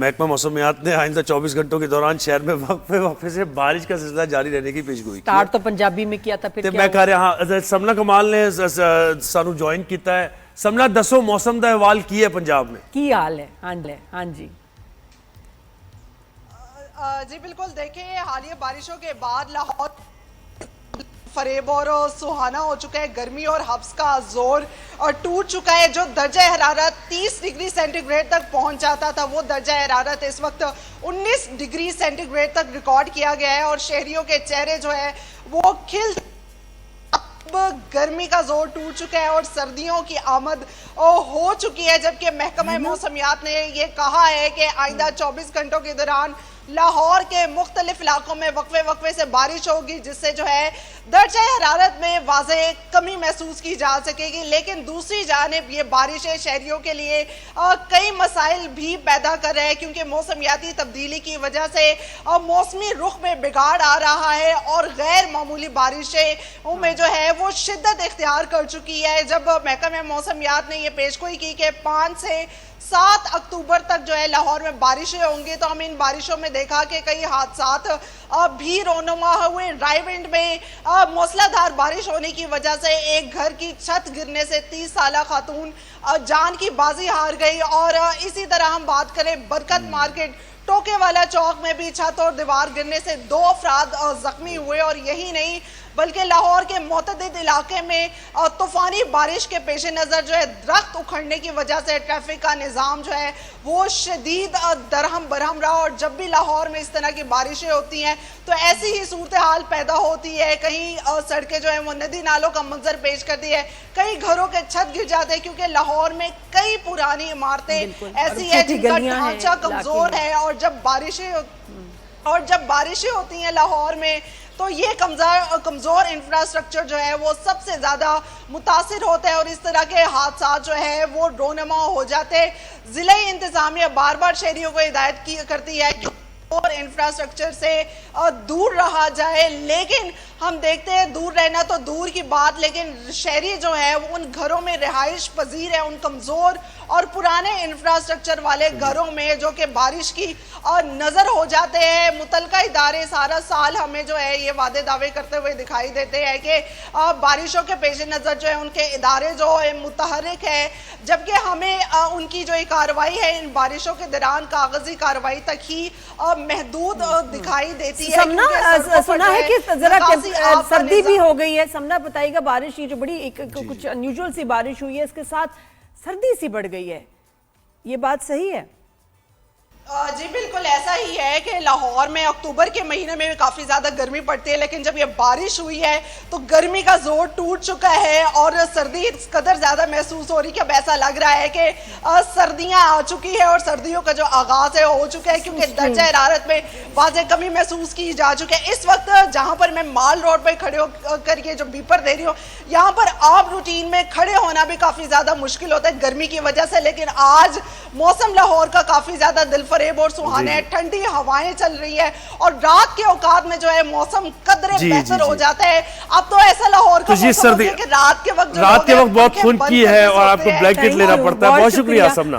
محکمہ موسمیات نے آئندہ 24 گھنٹوں کے دوران شہر میں وقفے سے بارش کا سلسلہ جاری رہنے کی پیشگوئی کی۔ سٹارٹ تو پنجابی میں کیا تھا، پھر میں کہہ رہا ہاں سمنا کمال نے سانو جوائن کیتا ہے۔ سمنا دسو موسم دا احوال کی ہے پنجاب میں؟ کی حال ہے؟ ہاں جی جی بالکل، دیکھیں حالیہ بارشوں کے بعد لاہور فریب اور سہانا ہو چکا ہے۔ گرمی اور حبس کا زور اور ٹوٹ چکا ہے۔ جو درجہ حرارت 30 ڈگری سینٹی گریڈ تک پہنچ جاتا تھا، وہ درجہ حرارت اس وقت 19 ڈگری سینٹی گریڈ تک ریکارڈ کیا گیا ہے، اور شہریوں کے چہرے جو ہے وہ کھل اب گرمی کا زور ٹوٹ چکا ہے اور سردیوں کی آمد ہو چکی ہے، جبکہ محکمہ موسمیات نے یہ کہا ہے کہ آئندہ 24 گھنٹوں کے دوران لاہور کے مختلف علاقوں میں وقفے سے بارش ہوگی، جس سے جو ہے درجہ حرارت میں واضح کمی محسوس کی جا سکے گی۔ لیکن دوسری جانب یہ بارشیں شہریوں کے لیے کئی مسائل بھی پیدا کر رہے ہیں، کیونکہ موسمیاتی تبدیلی کی وجہ سے موسمی رخ میں بگاڑ آ رہا ہے اور غیر معمولی بارشیں میں جو ہے وہ شدت اختیار کر چکی ہے۔ جب محکمہ موسمیات نے یہ پیشگوئی کی کہ 5 سے 7 اکتوبر تک جو ہے لاہور میں بارشیں ہوں گی، تو ہم ان بارشوں میں دیکھا کہ کئی حادثات بھی رونما ہوئے۔ رائے ونڈ میں موسلا دھار بارش ہونے کی وجہ سے ایک گھر کی چھت گرنے سے 30 سالہ خاتون جان کی بازی ہار گئی، اور اسی طرح ہم بات کریں برکت مارکیٹ ٹوکے والا چوک میں بھی چھت اور دیوار گرنے سے 2 افراد زخمی ہوئے، اور یہی نہیں بلکہ لاہور کے متعدد علاقے میں طوفانی بارش کے پیش نظر جو ہے درخت اکھڑنے کی وجہ سے ٹریفک کا نظام جو ہے وہ شدید درہم برہم رہا، اور جب بھی لاہور میں اس طرح کی بارشیں ہوتی ہیں تو ایسی ہی صورتحال پیدا ہوتی ہے۔ کہیں سڑکیں جو ہیں وہ ندی نالوں کا منظر پیش کرتی ہے، کئی گھروں کے چھت گر جاتے ہیں، کیونکہ لاہور میں کئی پرانی عمارتیں ایسی ہیں جن کا ڈھانچہ کمزور ہے، اور جب بارشیں ہوتی ہیں لاہور میں تو یہ کمزور انفراسٹرکچر جو ہے وہ سب سے زیادہ متاثر ہوتا ہے، اور اس طرح کے حادثات جو ہے وہ رونما ہو جاتے ہیں۔ ضلع انتظامیہ بار بار شہریوں کو ہدایت کرتی ہے کہ اور انفراسٹرکچر سے دور رہا جائے، لیکن ہم دیکھتے ہیں دور رہنا تو دور کی بات، لیکن شہری جو ہے وہ ان گھروں میں رہائش پذیر ہے، ان کمزور اور پرانے انفراسٹرکچر والے گھروں میں جو کہ بارش کی نظر ہو جاتے ہیں۔ متعلقہ ادارے سارا سال ہمیں جو ہے یہ وعدے دعوے کرتے ہوئے دکھائی دیتے ہیں کہ بارشوں کے پیش نظر جو ہے ان کے ادارے جو متحرک ہے، جبکہ ہمیں ان کی جو کارروائی ہے ان بارشوں کے دوران کاغذی کارروائی تک ہی محدود دکھائی دیتی ہے۔ سنا ہے کہ ذرا سردی بھی ہو گئی ہے، سمنا بتائیے گا، بارش یہ جو بڑی کچھ انیوژل سی بارش ہوئی ہے، اس کے ساتھ سردی سی بڑھ گئی ہے، یہ بات صحیح ہے؟ جی بالکل ایسا ہی ہے کہ لاہور میں اکتوبر کے مہینے میں کافی زیادہ گرمی پڑتی ہے، لیکن جب یہ بارش ہوئی ہے تو گرمی کا زور ٹوٹ چکا ہے اور سردی اس قدر زیادہ محسوس ہو رہی کہ اب ایسا لگ رہا ہے کہ سردیاں آ چکی ہے اور سردیوں کا جو آغاز ہے ہو چکا ہے، کیونکہ درجہ حرارت میں واضح کمی محسوس کی جا چکی ہے۔ اس وقت جہاں پر میں مال روڈ پہ کھڑے ہو کر کے جو بیپر دے رہی ہوں، یہاں پر آپ روٹین میں کھڑے ہونا بھی کافی زیادہ مشکل ہوتا ہے گرمی کی وجہ سے، لیکن آج موسم لاہور کا کافی زیادہ دل فریب اور سہانے ہیں، ٹھنڈی ہوائیں چل رہی ہے، اور رات کے اوقات میں جو ہے موسم قدرے بہتر ہو جاتا ہے۔ اب تو ایسا لاہور کا موسم ہوتا ہے کہ رات کے وقت بہت خنکی ہے اور آپ کو بلینکٹ لینا پڑتا ہے۔ بہت شکریہ سمنا۔